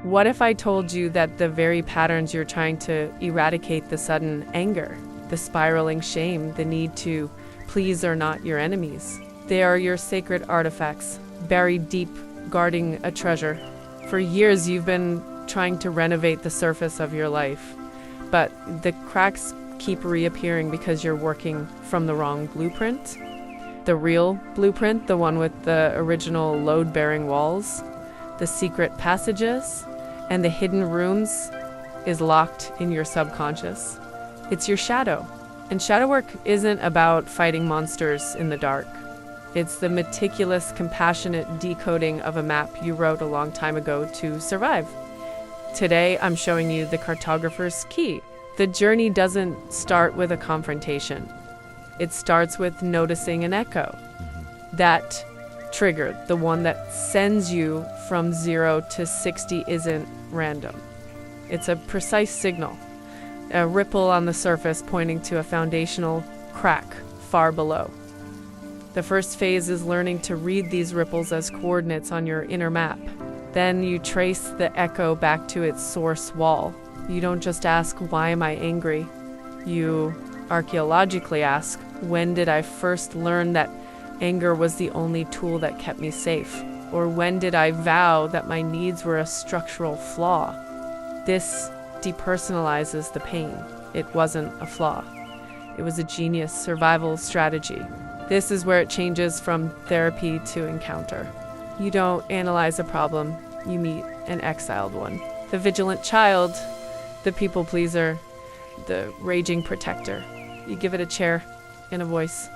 What if I told you that the very patterns you're trying to eradicate, the sudden anger, the spiraling shame, the need to please are not your enemies? They are your sacred artifacts, buried deep, guarding a treasure. For years, you've been trying to renovate the surface of your life, but the cracks keep reappearing because you're working from the wrong blueprint. The real blueprint, the one with the original load-bearing walls, the secret passages, and the hidden rooms, is locked in your subconscious. It's your shadow. And shadow work isn't about fighting monsters in the dark. It's the meticulous, compassionate decoding of a map you wrote a long time ago to survive. Today, I'm showing you the cartographer's key. The journey doesn't start with a confrontation. It starts with noticing an echo. That trigger, the one that sends you from 0 to 60, isn't random. It's a precise signal, a ripple on the surface pointing to a foundational crack far below. The first phase is learning to read these ripples as coordinates on your inner map. Then you trace the echo back to its source wall. You don't just ask, why am I angry? You archaeologically ask, when did I first learn that anger was the only tool that kept me safe? Or when did I vow that my needs were a structural flaw? This depersonalizes the pain. It wasn't a flaw. It was a genius survival strategy. This is where it changes from therapy to encounter. You don't analyze a problem, you meet an exiled one. The vigilant child, the people pleaser, the raging protector. You give it a chair and a voice,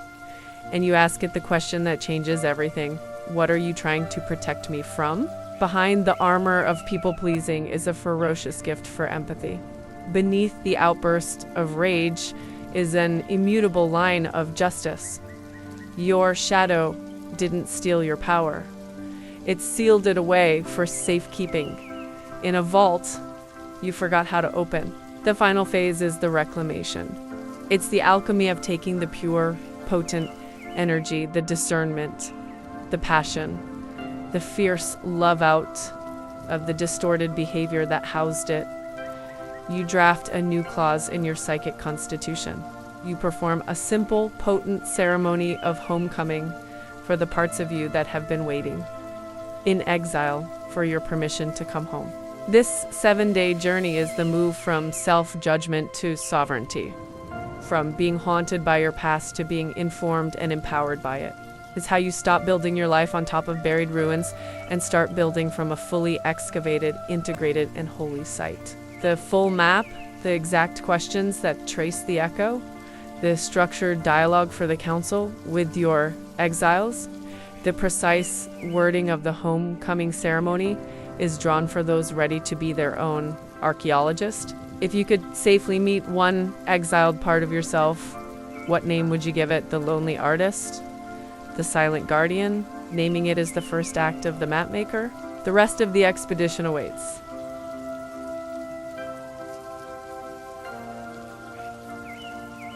and you ask it the question that changes everything. What are you trying to protect me from? Behind the armor of people-pleasing is a ferocious gift for empathy. Beneath the outburst of rage is an immutable line of justice. Your shadow didn't steal your power. It sealed it away for safekeeping. In a vault you forgot how to open. The final phase is the reclamation. It's the alchemy of taking the pure, potent energy, the discernment, the passion, the fierce love out of the distorted behavior that housed it. You draft a new clause in your psychic constitution. You perform a simple, potent ceremony of homecoming for the parts of you that have been waiting in exile for your permission to come home. This 7-day journey is the move from self-judgment to sovereignty, from being haunted by your past to being informed and empowered by it. It's how you stop building your life on top of buried ruins and start building from a fully excavated, integrated, and holy site. The full map, the exact questions that trace the echo, the structured dialogue for the council with your exiles, the precise wording of the homecoming ceremony is drawn for those ready to be their own archaeologist. If you could safely meet one exiled part of yourself, what name would you give it? The lonely artist? The silent guardian? Naming it is the first act of the mapmaker? The rest of the expedition awaits.